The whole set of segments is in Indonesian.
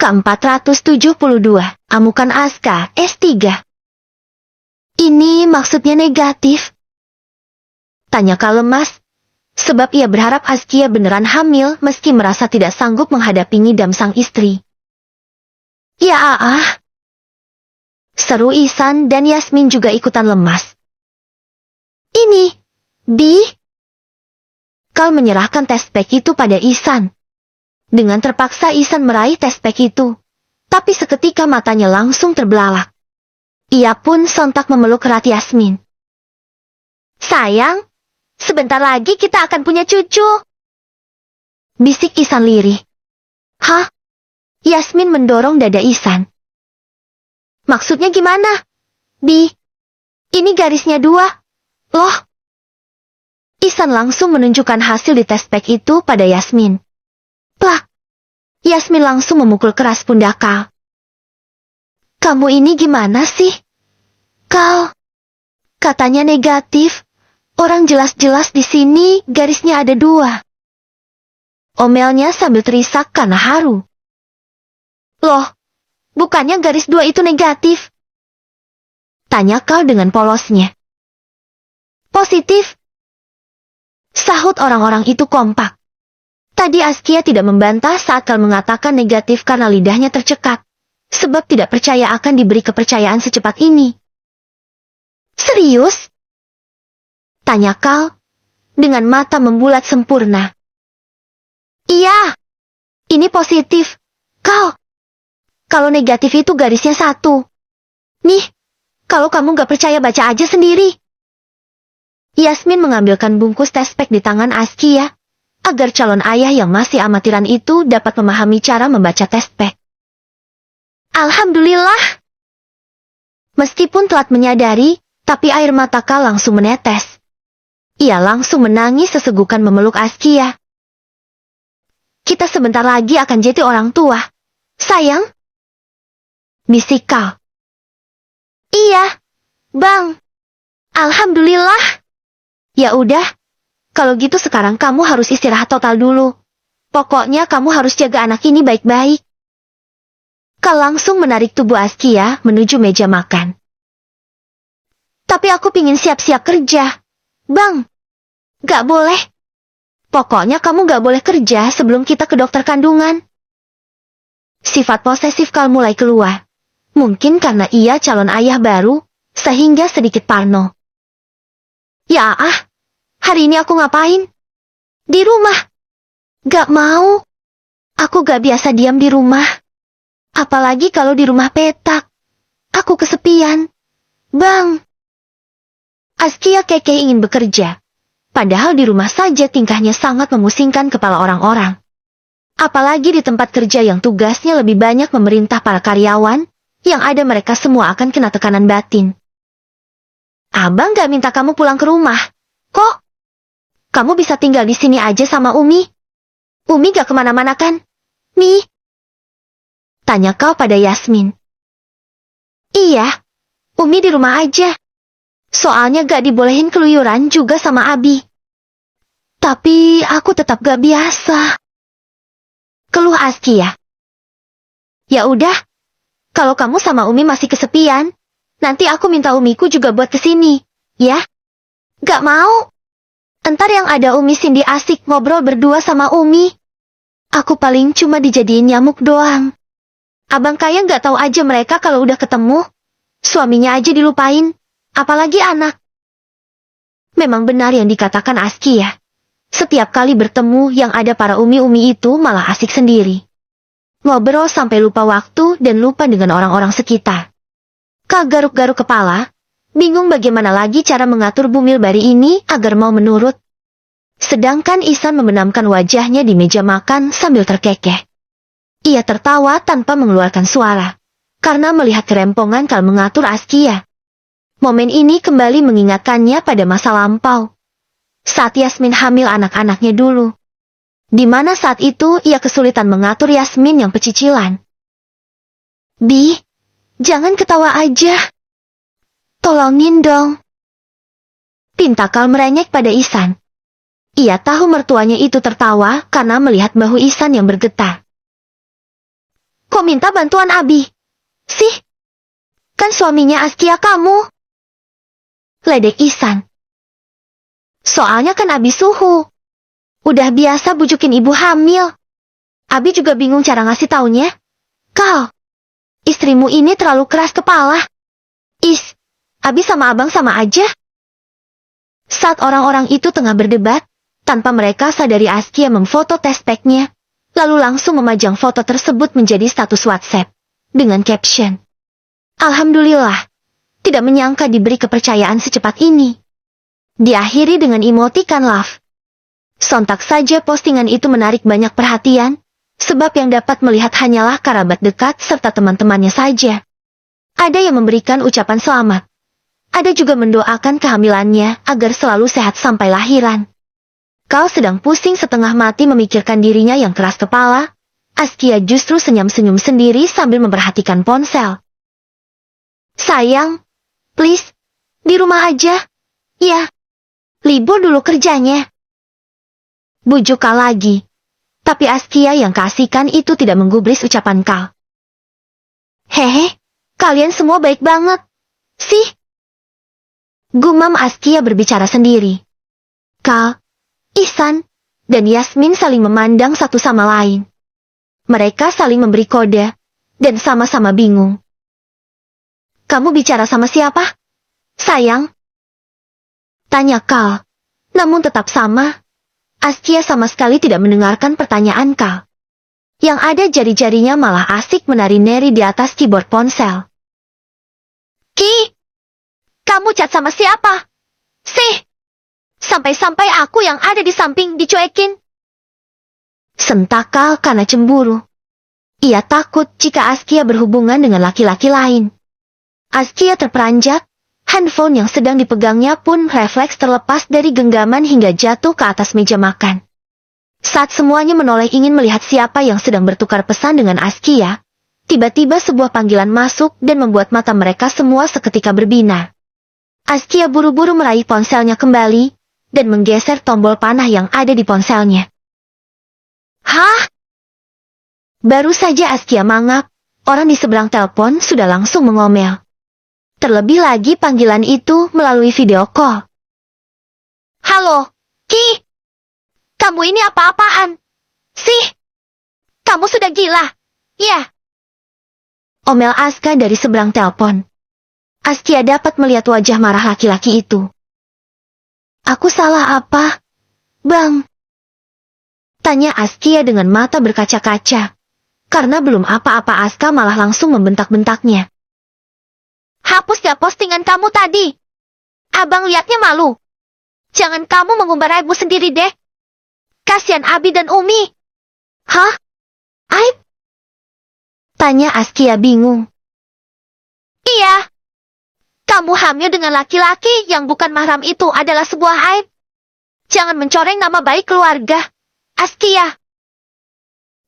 Ke-472, Amukan Aska, S3. Ini maksudnya negatif? Tanya Kal lemas, sebab ia berharap Askia beneran hamil meski merasa tidak sanggup menghadapi ngidam sang istri. Ya seru Ihsan dan Yasmin juga ikutan lemas. Ini, Bi. Kal menyerahkan tes pack itu pada Ihsan. Dengan terpaksa Ihsan meraih tes pack itu. Tapi seketika matanya langsung terbelalak. Ia pun sontak memeluk erat Yasmin. Sayang, sebentar lagi kita akan punya cucu. Bisik Ihsan lirih. Hah? Yasmin mendorong dada Ihsan. Maksudnya gimana? Bi, ini garisnya 2. Loh? Ihsan langsung menunjukkan hasil di tes pack itu pada Yasmin. Plak! Yasmin langsung memukul keras pundak Kal. Kamu ini gimana sih? Kal, katanya negatif. Orang jelas-jelas di sini garisnya ada 2. Omelnya sambil terisak karena haru. Loh, bukannya garis 2 itu negatif? Tanya Kal dengan polosnya. Positif. Sahut orang-orang itu kompak. Tadi Askia tidak membantah saat Kal mengatakan negatif karena lidahnya tercekat. Sebab tidak percaya akan diberi kepercayaan secepat ini. Serius? Tanya Kal, dengan mata membulat sempurna. Iya, ini positif. Kal, kalau negatif itu garisnya 1. Nih, kalau kamu gak percaya baca aja sendiri. Yasmin mengambilkan bungkus tes pack di tangan Askia, agar calon ayah yang masih amatiran itu dapat memahami cara membaca tes pack. Alhamdulillah. Meskipun telat menyadari, tapi air mata Kal langsung menetes. Ia langsung menangis sesegukan memeluk Askia. Kita sebentar lagi akan jadi orang tua. Sayang. Bisik Kal. Iya, Bang. Alhamdulillah. Ya udah. Kalau gitu sekarang kamu harus istirahat total dulu. Pokoknya kamu harus jaga anak ini baik-baik. Kal langsung menarik tubuh Askia menuju meja makan. Tapi aku pingin siap-siap kerja. Bang, gak boleh. Pokoknya kamu gak boleh kerja sebelum kita ke dokter kandungan. Sifat posesif Kal mulai keluar. Mungkin karena ia calon ayah baru, sehingga sedikit parno. Ya hari ini aku ngapain? Di rumah. Gak mau. Aku gak biasa diam di rumah. Apalagi kalau di rumah petak. Aku kesepian. Bang. Askia keke ingin bekerja. Padahal di rumah saja tingkahnya sangat memusingkan kepala orang-orang. Apalagi di tempat kerja yang tugasnya lebih banyak memerintah para karyawan, yang ada mereka semua akan kena tekanan batin. Abang gak minta kamu pulang ke rumah. Kok? Kamu bisa tinggal di sini aja sama Umi? Umi gak kemana-mana kan? Mi? Tanya Kal pada Yasmin. Iya, Umi di rumah aja. Soalnya gak dibolehin keluyuran juga sama Abi. Tapi aku tetap gak biasa. Keluh Askia. Ya udah, kalau kamu sama Umi masih kesepian, nanti aku minta Umiku juga buat kesini, ya? Gak mau. Entar yang ada Umi Cindy asik ngobrol berdua sama Umi. Aku paling cuma dijadiin nyamuk doang. Abang kaya gak tahu aja mereka kalau udah ketemu. Suaminya aja dilupain. Apalagi anak. Memang benar yang dikatakan Askia. Setiap kali bertemu yang ada para umi-umi itu malah asik sendiri. Ngobrol sampai lupa waktu dan lupa dengan orang-orang sekitar. Kal garuk-garuk kepala. Bingung bagaimana lagi cara mengatur bumil bari ini agar mau menurut. Sedangkan Ihsan membenamkan wajahnya di meja makan sambil terkekeh. Ia tertawa tanpa mengeluarkan suara. Karena melihat kerempongan Kal mengatur Askia. Momen ini kembali mengingatkannya pada masa lampau. Saat Yasmin hamil anak-anaknya dulu. Di mana saat itu ia kesulitan mengatur Yasmin yang pecicilan. Bi, jangan ketawa aja. Tolongin dong. Pinta Kal merengek pada Ihsan. Ia tahu mertuanya itu tertawa karena melihat bahu Ihsan yang bergetar. kok minta bantuan Abi? Sih, kan suaminya Askia kamu. Ledek Ihsan. Soalnya kan Abi suhu. Udah biasa bujukin ibu hamil. Abi juga bingung cara ngasih taunya. Kal, istrimu ini terlalu keras kepala. Abi sama abang sama aja. Saat orang-orang itu tengah berdebat, tanpa mereka sadari Askia memfoto test pack-nya, lalu langsung memajang foto tersebut menjadi status WhatsApp, dengan caption. Alhamdulillah, tidak menyangka diberi kepercayaan secepat ini. Diakhiri dengan emoticon love. Sontak saja postingan itu menarik banyak perhatian, sebab yang dapat melihat hanyalah kerabat dekat serta teman-temannya saja. Ada yang memberikan ucapan selamat. Ada juga mendoakan kehamilannya agar selalu sehat sampai lahiran. Kau sedang pusing setengah mati memikirkan dirinya yang keras kepala. Askia justru senyum-senyum sendiri sambil memperhatikan ponsel. Sayang, please, di rumah aja. Ya, libur dulu kerjanya. Bujuk Kal lagi. Tapi Askia yang keasikan itu tidak menggubris ucapan Kal. Hehe, kalian semua baik banget. Sih. Gumam Askia berbicara sendiri. Kal, Ihsan, dan Yasmin saling memandang satu sama lain. Mereka saling memberi kode, dan sama-sama bingung. Kamu bicara sama siapa? Sayang? Tanya Kal. Namun tetap sama. Askia sama sekali tidak mendengarkan pertanyaan Kal. Yang ada jari-jarinya malah asik menari-nari di atas keyboard ponsel. Ki! Kamu chat sama siapa? Sih! Sampai-sampai aku yang ada di samping dicuekin. Sentak Kal karena cemburu. Ia takut jika Askia berhubungan dengan laki-laki lain. Askia terperanjat, handphone yang sedang dipegangnya pun refleks terlepas dari genggaman hingga jatuh ke atas meja makan. Saat semuanya menoleh ingin melihat siapa yang sedang bertukar pesan dengan Askia, tiba-tiba sebuah panggilan masuk dan membuat mata mereka semua seketika berbinar. Askia buru-buru meraih ponselnya kembali, dan menggeser tombol panah yang ada di ponselnya. Hah? Baru saja Askia mangap, orang di seberang telepon sudah langsung mengomel. Terlebih lagi panggilan itu melalui video call. Halo, Ki! Kamu ini apa-apaan? Sih! Kamu sudah gila? Ya. Omel Aska dari seberang telepon. Askia dapat melihat wajah marah laki-laki itu. Aku salah apa, Bang? Tanya Askia dengan mata berkaca-kaca. Karena belum apa-apa Aska malah langsung membentak-bentaknya. Hapus ya postingan kamu tadi. Abang liatnya malu. Jangan kamu mengumbar aibmu sendiri deh. Kasihan Abi dan Umi. Hah? Aib? Tanya Askia bingung. Iya. Kamu hamil dengan laki-laki yang bukan mahram itu adalah sebuah aib. Jangan mencoreng nama baik keluarga. Askia.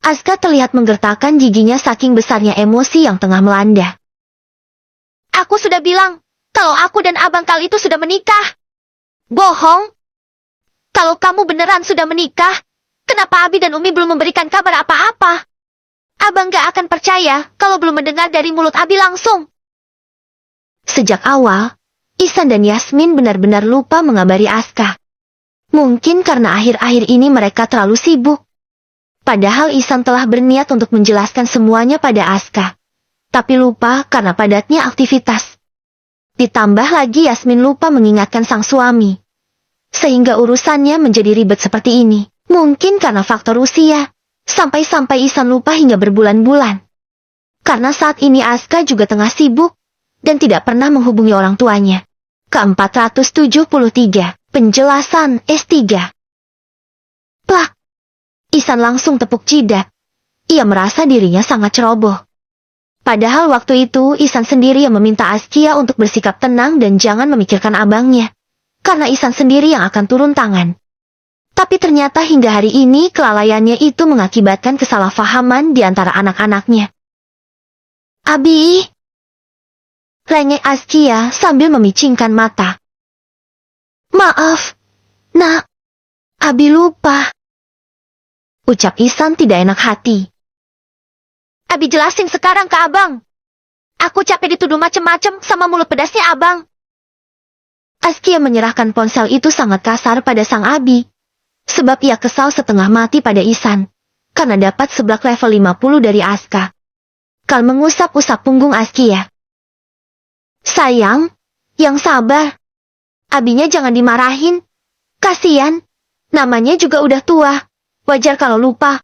Aska terlihat menggertakkan giginya saking besarnya emosi yang tengah melanda. Aku sudah bilang, kalau aku dan Abang Kal itu sudah menikah. Bohong. Kalau kamu beneran sudah menikah, kenapa Abi dan Umi belum memberikan kabar apa-apa? Abang gak akan percaya kalau belum mendengar dari mulut Abi langsung. Sejak awal, Ihsan dan Yasmin benar-benar lupa mengabari Aska. Mungkin karena akhir-akhir ini mereka terlalu sibuk. Padahal Ihsan telah berniat untuk menjelaskan semuanya pada Aska. Tapi lupa karena padatnya aktivitas. Ditambah lagi Yasmin lupa mengingatkan sang suami. Sehingga urusannya menjadi ribet seperti ini. Mungkin karena faktor usia. Sampai-sampai Ihsan lupa hingga berbulan-bulan. Karena saat ini Aska juga tengah sibuk. Dan tidak pernah menghubungi orang tuanya. Ke-473, penjelasan S3. Plak. Ihsan langsung tepuk jidat. Ia merasa dirinya sangat ceroboh. Padahal waktu itu Ihsan sendiri yang meminta Askia untuk bersikap tenang dan jangan memikirkan abangnya. Karena Ihsan sendiri yang akan turun tangan. Tapi ternyata hingga hari ini kelalaiannya itu mengakibatkan kesalahpahaman di antara anak-anaknya. Abi! Rengek Askia sambil memicingkan mata. Maaf, Nak. Abi lupa. Ucap Ihsan tidak enak hati. Abi jelasin sekarang ke abang. Aku capek dituduh macem-macem sama mulut pedasnya abang. Askia menyerahkan ponsel itu sangat kasar pada sang Abi. Sebab ia kesal setengah mati pada Ihsan. Karena dapat seblak level 50 dari Aska. Kal mengusap-usap punggung Askia. Sayang, yang sabar. Abinya jangan dimarahin. Kasian, namanya juga udah tua. Wajar kalau lupa.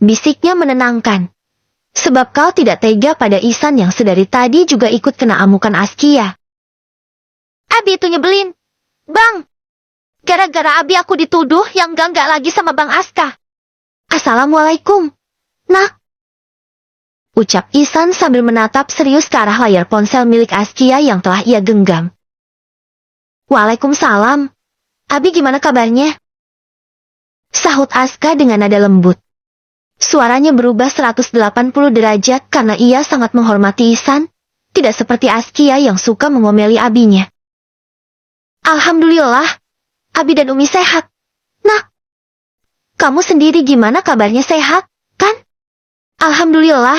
Bisiknya menenangkan. Sebab kau tidak tega pada Ihsan yang sedari tadi juga ikut kena amukan Askia. Abi itu nyebelin. Bang, gara-gara Abi aku dituduh yang enggak lagi sama Bang Aska. Assalamualaikum, nak. Ucap Ihsan sambil menatap serius ke arah layar ponsel milik Askia yang telah ia genggam. Waalaikumsalam. Abi gimana kabarnya? Sahut Aska dengan nada lembut. Suaranya berubah 180 derajat karena ia sangat menghormati Ihsan, tidak seperti Askia yang suka mengomeli abinya. Alhamdulillah, Abi dan Umi sehat. Nak, kamu sendiri gimana kabarnya, sehat, kan? Alhamdulillah,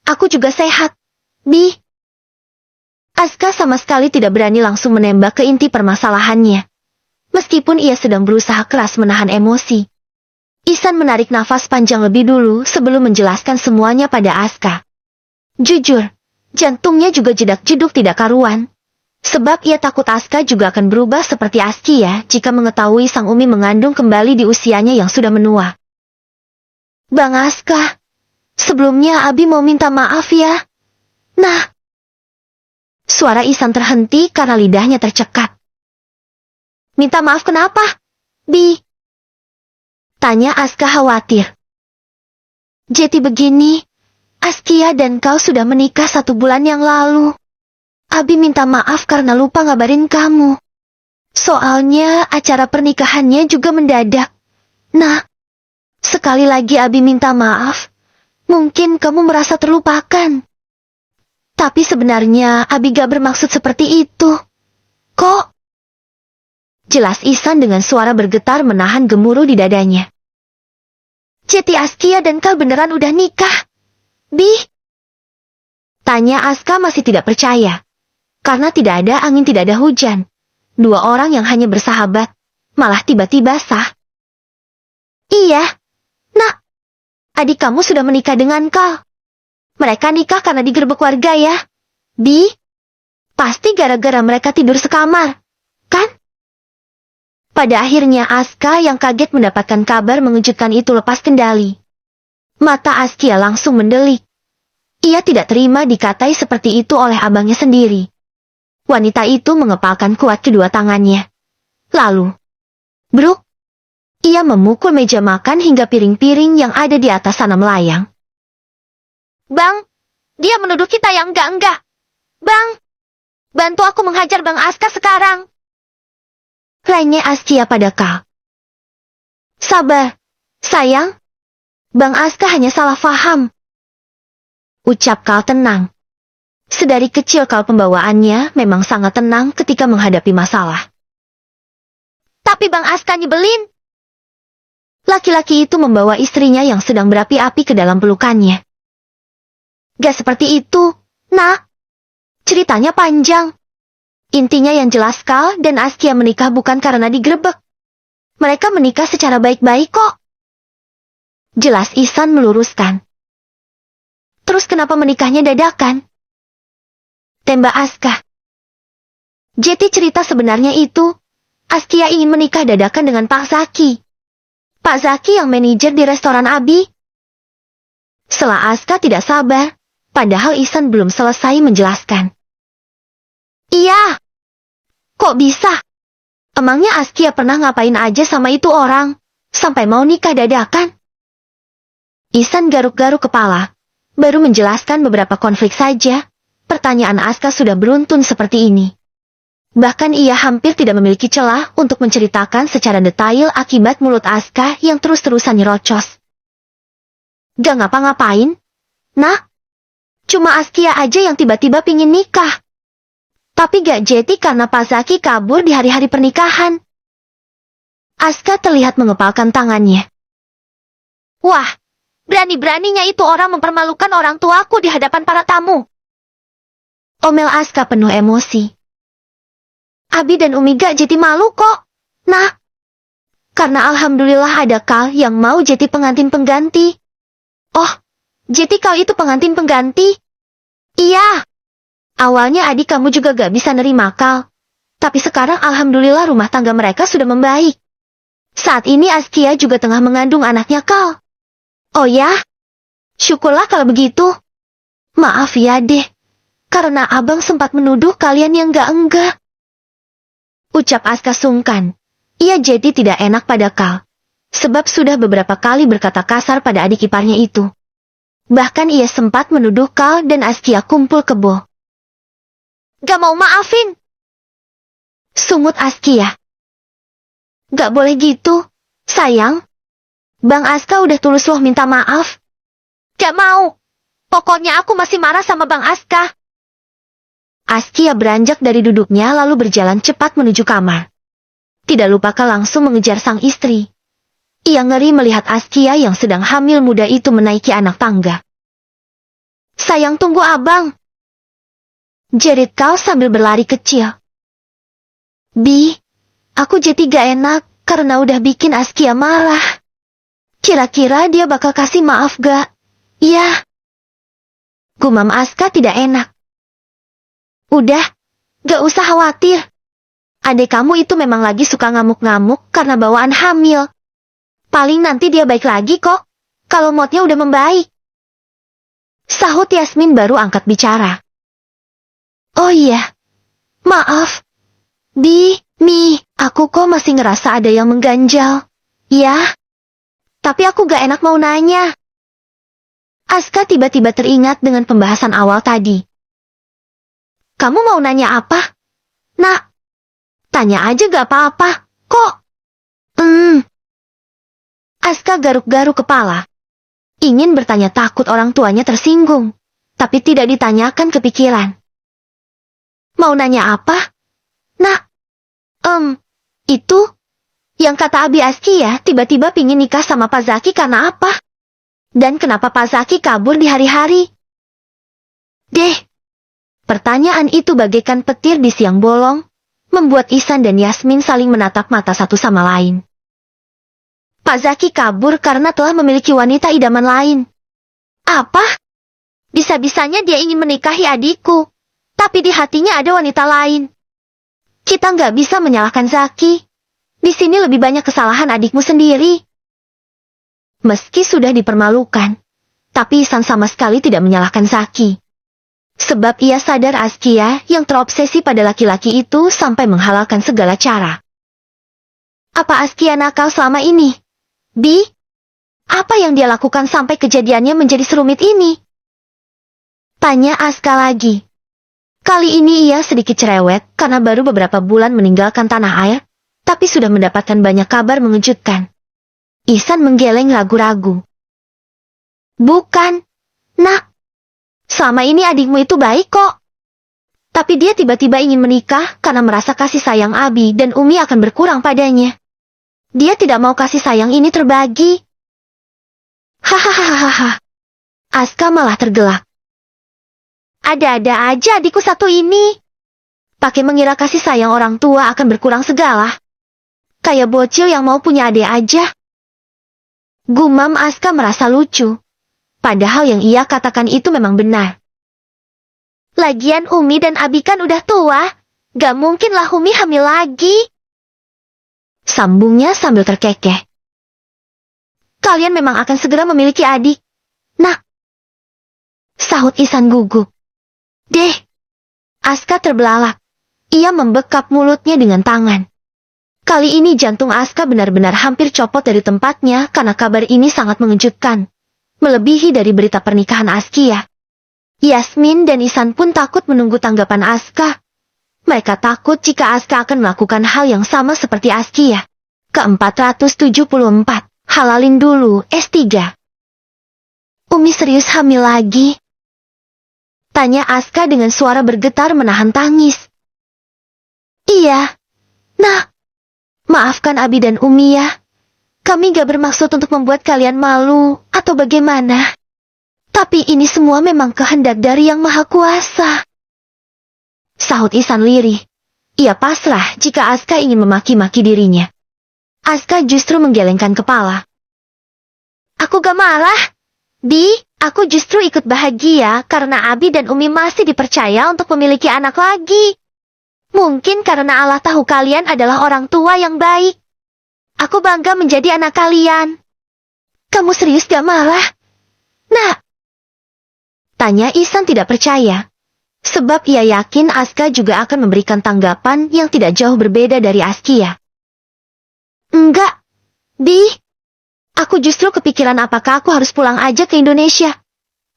aku juga sehat, Bi. Aska sama sekali tidak berani langsung menembak ke inti permasalahannya. Meskipun ia sedang berusaha keras menahan emosi. Ihsan menarik nafas panjang lebih dulu sebelum menjelaskan semuanya pada Aska. Jujur, jantungnya juga jedak-jeduk tidak karuan. Sebab ia takut Aska juga akan berubah seperti Askia jika mengetahui sang Umi mengandung kembali di usianya yang sudah menua. Bang Aska, sebelumnya Abi mau minta maaf ya. Nah. Suara Ihsan terhenti karena lidahnya tercekat. Minta maaf kenapa, Bi? Tanya Aska khawatir. Jadi begini, Askia dan kau sudah menikah 1 bulan yang lalu. Abi minta maaf karena lupa ngabarin kamu. Soalnya acara pernikahannya juga mendadak. Nah, sekali lagi Abi minta maaf. Mungkin kamu merasa terlupakan. Tapi sebenarnya Abi gak bermaksud seperti itu. Kok? Jelas Ihsan dengan suara bergetar menahan gemuruh di dadanya. Jadi Askia dan kau beneran udah nikah? Bi? Tanya Aska masih tidak percaya. Karena tidak ada angin tidak ada hujan. 2 orang yang hanya bersahabat, malah tiba-tiba sah. Iya, nak. Adik kamu sudah menikah dengan kau. Mereka nikah karena digerebek warga ya. Bi? Pasti gara-gara mereka tidur sekamar, kan? Pada akhirnya Aska yang kaget mendapatkan kabar mengejutkan itu lepas kendali. Mata Askia langsung mendelik. Ia tidak terima dikatai seperti itu oleh abangnya sendiri. Wanita itu mengepalkan kuat kedua tangannya. Lalu, bruk, ia memukul meja makan hingga piring-piring yang ada di atas sana melayang. Bang, dia menuduh kita yang enggak. Bang, bantu aku menghajar Bang Aska sekarang. Lainnya Askia pada Kal. Sabar, sayang. Bang Aska hanya salah faham. Ucap Kal tenang. Sedari kecil Kal pembawaannya memang sangat tenang ketika menghadapi masalah. Tapi Bang Aska nyebelin. Laki-laki itu membawa istrinya yang sedang berapi-api ke dalam pelukannya. Gak seperti itu, nak. Ceritanya panjang. Intinya yang jelas Kal dan Askia menikah bukan karena digerebek. Mereka menikah secara baik-baik kok. Jelas Ihsan meluruskan. Terus kenapa menikahnya dadakan? Tembak Aska. Jadi cerita sebenarnya itu, Askia ingin menikah dadakan dengan Pak Zaki. Pak Zaki yang manajer di restoran Abi. Setelah Aska tidak sabar, padahal Ihsan belum selesai menjelaskan. Iya. Kok bisa? Emangnya Askia pernah ngapain aja sama itu orang, sampai mau nikah dadakan? Ihsan garuk-garuk kepala, baru menjelaskan beberapa konflik saja. Pertanyaan Aska sudah beruntun seperti ini. Bahkan ia hampir tidak memiliki celah untuk menceritakan secara detail akibat mulut Aska yang terus-terusan nyerocos. Gak ngapa-ngapain, nak. Cuma Askia aja yang tiba-tiba pingin nikah. Tapi gak jadi karena Pak Zaki kabur di hari-hari pernikahan. Aska terlihat mengepalkan tangannya. Wah, Berani-beraninya itu orang mempermalukan orang tuaku di hadapan para tamu. Omel Aska penuh emosi. Abi dan Umi gak jadi malu kok. Nah, karena alhamdulillah ada Kal yang mau jadi pengantin pengganti. Oh, jadi kau itu pengantin pengganti? Iya. Awalnya adik kamu juga gak bisa nerima Kal. Tapi sekarang alhamdulillah rumah tangga mereka sudah membaik. Saat ini Askia juga tengah mengandung anaknya Kal. Oh ya? Syukurlah kalau begitu. Maaf ya deh. Karena abang sempat menuduh kalian yang gak enggak. Ucap Aska sungkan. Ia jadi tidak enak pada Kal. Sebab sudah beberapa kali berkata kasar pada adik iparnya itu. Bahkan ia sempat menuduh Kal dan Askia kumpul kebo. Gak mau maafin. Sungut Askia. Gak boleh gitu, sayang. Bang Aska udah tulus loh minta maaf. Gak mau. Pokoknya aku masih marah sama Bang Aska. Askia beranjak dari duduknya lalu berjalan cepat menuju kamar. Tidak lupa Kal langsung mengejar sang istri. Ia ngeri melihat Askia yang sedang hamil muda itu menaiki anak tangga. Sayang, tunggu abang. Jerit Kal sambil berlari kecil. Bi, aku jadi gak enak karena udah bikin Askia marah. Kira-kira dia bakal kasih maaf gak? Ya. Gumam Aska tidak enak. Udah, gak usah khawatir. Adik kamu itu memang lagi suka ngamuk-ngamuk karena bawaan hamil. Paling nanti dia baik lagi kok, kalau moodnya udah membaik. Sahut Yasmin baru angkat bicara. Oh iya, maaf. Mi, aku kok masih ngerasa ada yang mengganjal. Ya, tapi aku gak enak mau nanya. Aska tiba-tiba teringat dengan pembahasan awal tadi. Kamu mau nanya apa? Nak, tanya aja gak apa-apa, kok. Aska garuk-garuk kepala. Ingin bertanya takut orang tuanya tersinggung, tapi tidak ditanyakan kepikiran. Mau nanya apa? Nak, itu, yang kata Abi Askia tiba-tiba pingin nikah sama Pak Zaki karena apa? Dan kenapa Pak Zaki kabur di hari-hari? Deh. Pertanyaan itu bagaikan petir di siang bolong, membuat Ihsan dan Yasmin saling menatap mata satu sama lain. Pak Zaki kabur karena telah memiliki wanita idaman lain. Apa? Bisa-bisanya dia ingin menikahi adikku, tapi di hatinya ada wanita lain. Kita nggak bisa menyalahkan Zaki. Di sini lebih banyak kesalahan adikmu sendiri. Meski sudah dipermalukan, tapi Ihsan sama sekali tidak menyalahkan Zaki. Sebab ia sadar Askia yang terobsesi pada laki-laki itu sampai menghalalkan segala cara. Apa Askia nakal selama ini? Bi, apa yang dia lakukan sampai kejadiannya menjadi serumit ini? Tanya Aska lagi. Kali ini ia sedikit cerewet karena baru beberapa bulan meninggalkan tanah air, tapi sudah mendapatkan banyak kabar mengejutkan. Ihsan menggeleng ragu-ragu. Bukan, Nak. Selama ini adikmu itu baik kok. Tapi dia tiba-tiba ingin menikah karena merasa kasih sayang Abi dan Umi akan berkurang padanya. Dia tidak mau kasih sayang ini terbagi. Hahaha. Aska malah tergelak. Ada-ada aja adikku satu ini. Pakai mengira kasih sayang orang tua akan berkurang segala. Kayak bocil yang mau punya adik aja. Gumam Aska merasa lucu. Padahal yang ia katakan itu memang benar. Lagian Umi dan Abi kan udah tua. Gak mungkinlah Umi hamil lagi. Sambungnya sambil terkekeh. Kalian memang akan segera memiliki adik. Nak. Sahut Ihsan gugup. Deh. Aska terbelalak. Ia membekap mulutnya dengan tangan. Kali ini jantung Aska benar-benar hampir copot dari tempatnya karena kabar ini sangat mengejutkan. Melebihi dari berita pernikahan Askia. Yasmin dan Ihsan pun takut menunggu tanggapan Aska. Mereka takut jika Aska akan melakukan hal yang sama seperti Askia. Ke-474, halalin dulu, S3. Umi serius hamil lagi? Tanya Aska dengan suara bergetar menahan tangis. Iya. Nah, maafkan Abi dan Umi ya. Kami gak bermaksud untuk membuat kalian malu atau bagaimana. Tapi ini semua memang kehendak dari Yang Maha Kuasa. Sahut Ihsan lirih. Ia pasrah jika Asuka ingin memaki-maki dirinya. Asuka justru menggelengkan kepala. Aku gak marah. Aku justru ikut bahagia karena Abi dan Umi masih dipercaya untuk memiliki anak lagi. Mungkin karena Allah tahu kalian adalah orang tua yang baik. Aku bangga menjadi anak kalian. Kamu serius gak marah? Nah, tanya Ihsan tidak percaya. Sebab ia yakin Asuka juga akan memberikan tanggapan yang tidak jauh berbeda dari Askia. Enggak, aku justru kepikiran apakah aku harus pulang aja ke Indonesia.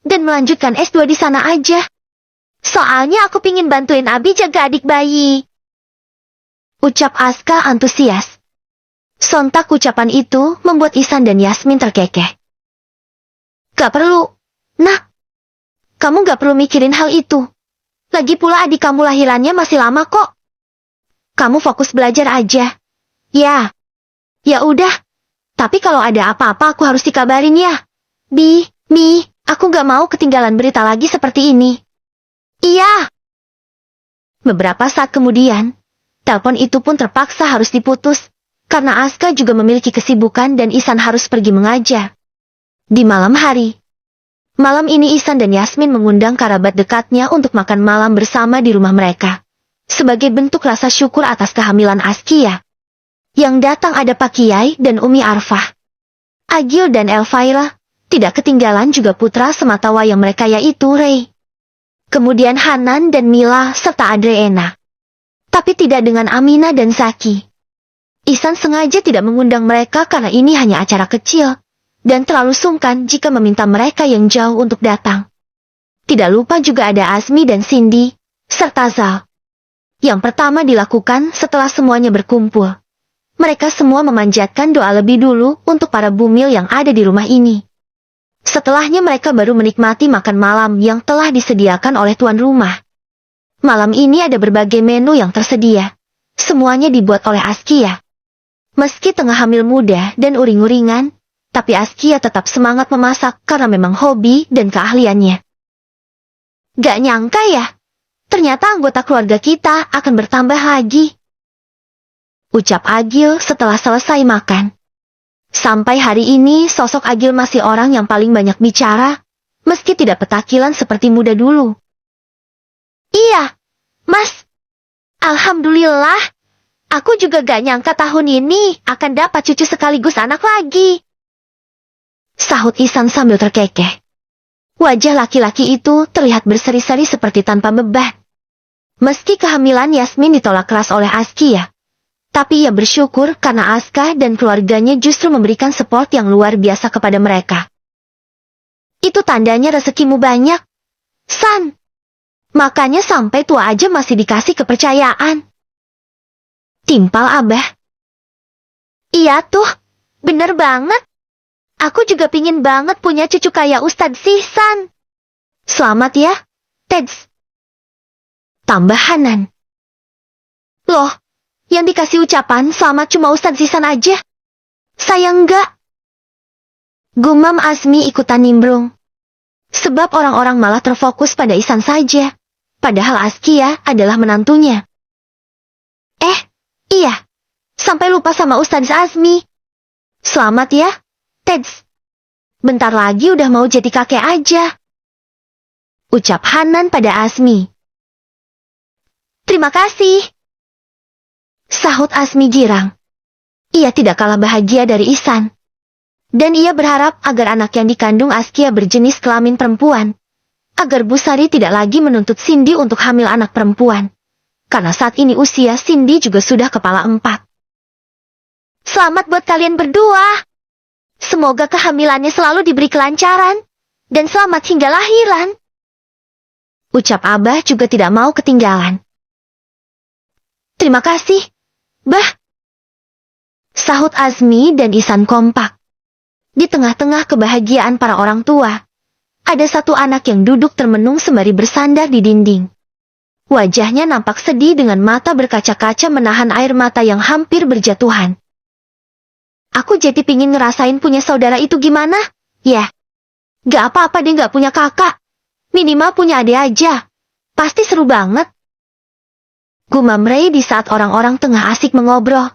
Dan melanjutkan S2 di sana aja. Soalnya aku pingin bantuin Abi jaga adik bayi. Ucap Asuka antusias. Sontak ucapan itu membuat Ihsan dan Yasmin terkekeh. Gak perlu, Nak. Kamu gak perlu mikirin hal itu. Lagi pula adik kamu lahirannya masih lama kok. Kamu fokus belajar aja. Ya udah. Tapi kalau ada apa-apa aku harus dikabarin ya. Aku gak mau ketinggalan berita lagi seperti ini. Iya. Beberapa saat kemudian, telepon itu pun terpaksa harus diputus. Karena Asuka juga memiliki kesibukan dan Ihsan harus pergi mengajar. Di malam hari. Malam ini Ihsan dan Yasmin mengundang kerabat dekatnya untuk makan malam bersama di rumah mereka. Sebagai bentuk rasa syukur atas kehamilan Askia. Yang datang ada Pak Kiai dan Umi Arfah. Agil dan Elvira, tidak ketinggalan juga putra sematawayang mereka yaitu Ray. Kemudian Hanan dan Mila serta Adriana. Tapi tidak dengan Amina dan Zaki. Ihsan sengaja tidak mengundang mereka karena ini hanya acara kecil, dan terlalu sungkan jika meminta mereka yang jauh untuk datang. Tidak lupa juga ada Azmi dan Cindy, serta Zal. Yang pertama dilakukan setelah semuanya berkumpul. Mereka semua memanjatkan doa lebih dulu untuk para bumil yang ada di rumah ini. Setelahnya mereka baru menikmati makan malam yang telah disediakan oleh tuan rumah. Malam ini ada berbagai menu yang tersedia. Semuanya dibuat oleh Askia. Meski tengah hamil muda dan uring-uringan, tapi Askia tetap semangat memasak karena memang hobi dan keahliannya. Gak nyangka ya, ternyata anggota keluarga kita akan bertambah lagi. Ucap Agil setelah selesai makan. Sampai hari ini sosok Agil masih orang yang paling banyak bicara, meski tidak petakilan seperti muda dulu. Iya, Mas. Alhamdulillah. Aku juga gak nyangka tahun ini akan dapat cucu sekaligus anak lagi. Sahut Ihsan sambil terkekeh. Wajah laki-laki itu terlihat berseri-seri seperti tanpa beban. Meski kehamilan Yasmin ditolak keras oleh Askia, tapi ia bersyukur karena Aska dan keluarganya justru memberikan support yang luar biasa kepada mereka. Itu tandanya rezekimu banyak, San. Makanya sampai tua aja masih dikasih kepercayaan. Timpal Abah. Iya tuh, bener banget. Aku juga pingin banget punya cucu kayak Ustadz Sihsan. Selamat ya, Teds. Tambah Hanan. Loh, yang dikasih ucapan selamat cuma Ustadz Sihsan aja. Saya enggak. Gumam Azmi ikutan nimbrung. Sebab orang-orang malah terfokus pada Ihsan saja. Padahal Askia adalah menantunya. Iya, sampai lupa sama Ustadz Azmi. Selamat ya, Teds. Bentar lagi udah mau jadi kakek aja. Ucap Hanan pada Azmi. Terima kasih. Sahut Azmi girang. Ia tidak kalah bahagia dari Ihsan. Dan ia berharap agar anak yang dikandung Askia berjenis kelamin perempuan. Agar Bu Sari tidak lagi menuntut Cindy untuk hamil anak perempuan. Karena saat ini usia Cindy juga sudah kepala 4. Selamat buat kalian berdua. Semoga kehamilannya selalu diberi kelancaran. Dan selamat hingga lahiran. Ucap Abah juga tidak mau ketinggalan. Terima kasih, Bah. Sahut Azmi dan Ihsan kompak. Di tengah-tengah kebahagiaan para orang tua, ada satu anak yang duduk termenung sembari bersandar di dinding. Wajahnya nampak sedih dengan mata berkaca-kaca menahan air mata yang hampir berjatuhan. Aku jadi pingin ngerasain punya saudara itu gimana. Ya, gak apa-apa deh gak punya kakak. Minimal punya adik aja. Pasti seru banget. Gumam Ray di saat orang-orang tengah asik mengobrol.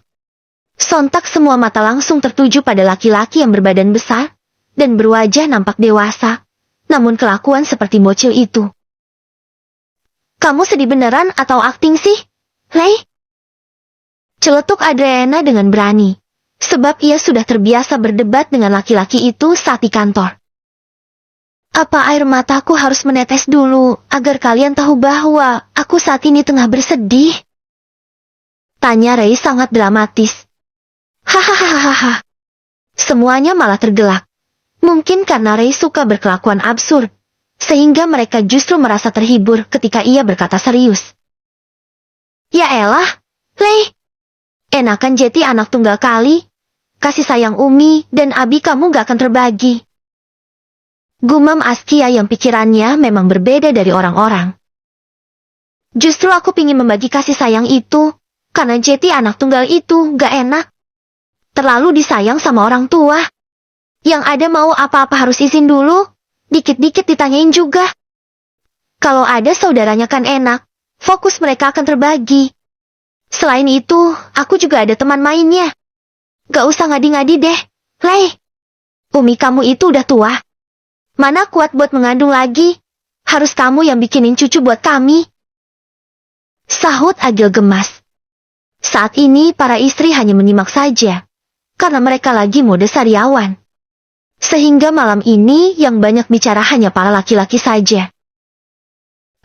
Sontak semua mata langsung tertuju pada laki-laki yang berbadan besar dan berwajah nampak dewasa, namun kelakuan seperti bocil itu. Kamu sedih beneran atau akting sih, Ray? Celetuk Adriana dengan berani, sebab ia sudah terbiasa berdebat dengan laki-laki itu saat di kantor. Apa air mataku harus menetes dulu agar kalian tahu bahwa aku saat ini tengah bersedih? Tanya Ray sangat dramatis. Hahaha. Semuanya malah tergelak. Mungkin karena Ray suka berkelakuan absurd, sehingga mereka justru merasa terhibur ketika ia berkata serius. Ya elah, Ray. Enakan jadi anak tunggal kali. Kasih sayang Umi dan Abi kamu gak akan terbagi. Gumam Askia yang pikirannya memang berbeda dari orang-orang. Justru aku pingin membagi kasih sayang itu, karena jadi anak tunggal itu gak enak. Terlalu disayang sama orang tua. Yang ada mau apa-apa harus izin dulu, dikit-dikit ditanyain juga. Kalau ada saudaranya kan enak, fokus mereka akan terbagi. Selain itu, aku juga ada teman mainnya. Gak usah ngadi-ngadi deh, Ray. Umi kamu itu udah tua. Mana kuat buat mengandung lagi? Harus kamu yang bikinin cucu buat kami. Sahut Agil gemas. Saat ini para istri hanya menyimak saja, karena mereka lagi mode sariawan. Sehingga malam ini yang banyak bicara hanya para laki-laki saja.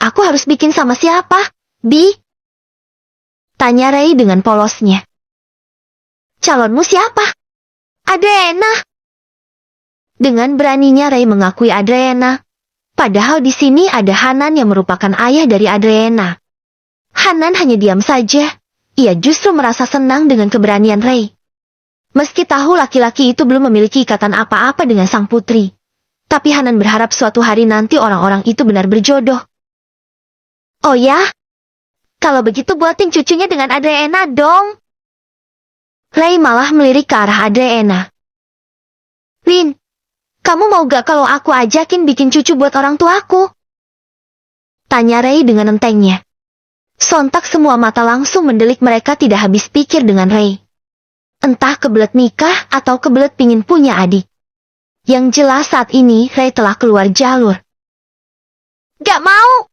Aku harus bikin sama siapa, Bi? Tanya Ray dengan polosnya. Calonmu siapa? Adriana. Dengan beraninya Ray mengakui Adriana. Padahal di sini ada Hanan yang merupakan ayah dari Adriana. Hanan hanya diam saja. Ia justru merasa senang dengan keberanian Ray. Meski tahu laki-laki itu belum memiliki ikatan apa-apa dengan sang putri. Tapi Hanan berharap suatu hari nanti orang-orang itu benar berjodoh. Oh ya? Kalau begitu buatin cucunya dengan Adriana dong. Ray malah melirik ke arah Adriana. Lin, kamu mau gak kalau aku ajakin bikin cucu buat orang tuaku? Tanya Ray dengan entengnya. Sontak semua mata langsung mendelik, mereka tidak habis pikir dengan Ray. Entah kebelet nikah atau kebelet pingin punya adik. Yang jelas saat ini Ray telah keluar jalur. Gak mau!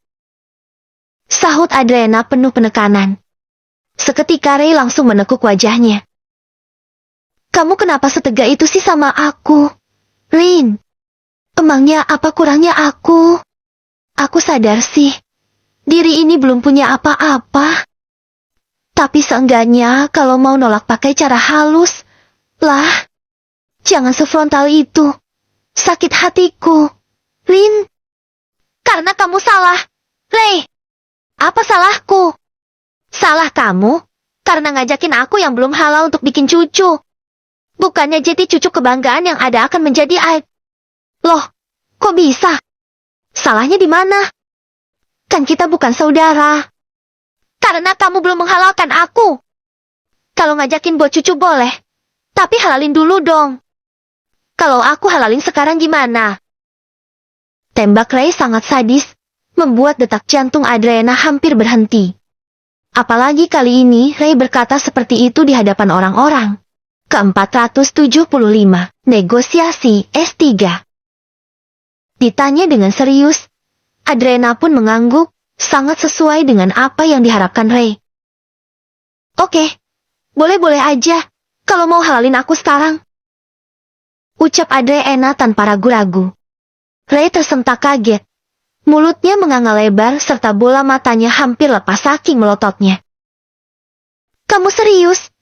Sahut Adriana penuh penekanan. Seketika Ray langsung menekuk wajahnya. Kamu kenapa setega itu sih sama aku? Lin, emangnya apa kurangnya aku? Aku sadar sih, diri ini belum punya apa-apa. Tapi seenggaknya kalau mau nolak pakai cara halus, lah. Jangan sefrontal itu. Sakit hatiku. Lin, karena kamu salah. Ray, apa salahku? Salah kamu, karena ngajakin aku yang belum halal untuk bikin cucu. Bukannya jadi cucu kebanggaan yang ada akan menjadi aib. Loh, kok bisa? Salahnya di mana? Kan kita bukan saudara. Karena kamu belum menghalalkan aku. Kalau ngajakin buat cucu boleh, tapi halalin dulu dong. Kalau aku halalin sekarang gimana? Tembak Ray sangat sadis, membuat detak jantung Adriana hampir berhenti. Apalagi kali ini Ray berkata seperti itu di hadapan orang-orang. Ke-475, negosiasi S3. Ditanya dengan serius, Adriana pun mengangguk, sangat sesuai dengan apa yang diharapkan Ray. Oke, boleh-boleh aja, kalau mau halalin aku sekarang. Ucap Adriana tanpa ragu-ragu. Ray tersentak kaget. Mulutnya menganga lebar serta bola matanya hampir lepas saking melototnya. Kamu serius,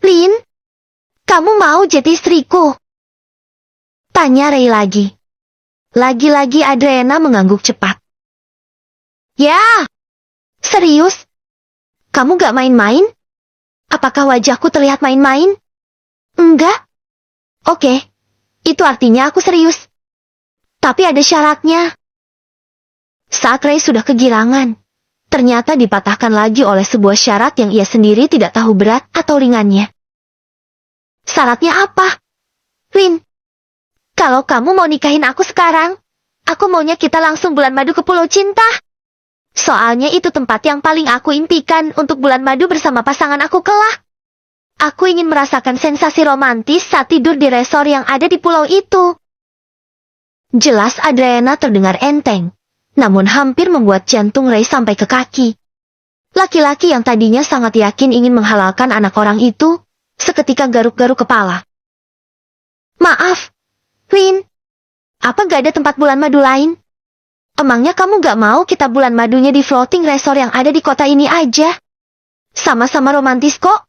Lin? Kamu mau jadi istriku? Tanya Ray lagi. Lagi-lagi Adriana mengangguk cepat. Ya, serius? Kamu gak main-main? Apakah wajahku terlihat main-main? Enggak? Oke, itu artinya aku serius. Tapi ada syaratnya. Saat Ray sudah kegirangan, ternyata dipatahkan lagi oleh sebuah syarat yang ia sendiri tidak tahu berat atau ringannya. Syaratnya apa? Rin, kalau kamu mau nikahin aku sekarang, aku maunya kita langsung bulan madu ke Pulau Cinta. Soalnya itu tempat yang paling aku impikan untuk bulan madu bersama pasangan aku kelak. Aku ingin merasakan sensasi romantis saat tidur di resor yang ada di pulau itu. Jelas Adriana terdengar enteng, namun hampir membuat jantung Ray sampai ke kaki. Laki-laki yang tadinya sangat yakin ingin menghalalkan anak orang itu, seketika garuk-garuk kepala. Maaf, Rin. Apa gak ada tempat bulan madu lain? Emangnya kamu gak mau kita bulan madunya di floating resort yang ada di kota ini aja? Sama-sama romantis kok.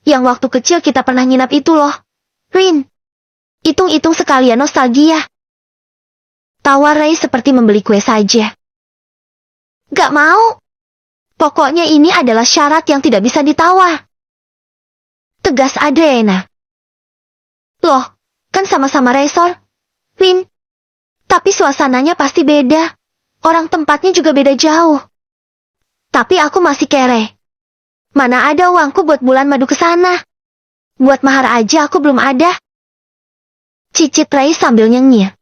Yang waktu kecil kita pernah nginap itu loh. Rin, hitung-hitung sekalian nostalgia. Tawa Ray seperti membeli kue saja. Gak mau. Pokoknya ini adalah syarat yang tidak bisa ditawar. Tegas Adriana. Loh, kan sama-sama resort, Rin. Tapi suasananya pasti beda. Orang tempatnya juga beda jauh. Tapi aku masih kere. Mana ada uangku buat bulan madu ke sana. Buat mahar aja aku belum ada. Cicit Ray sambil nyengir.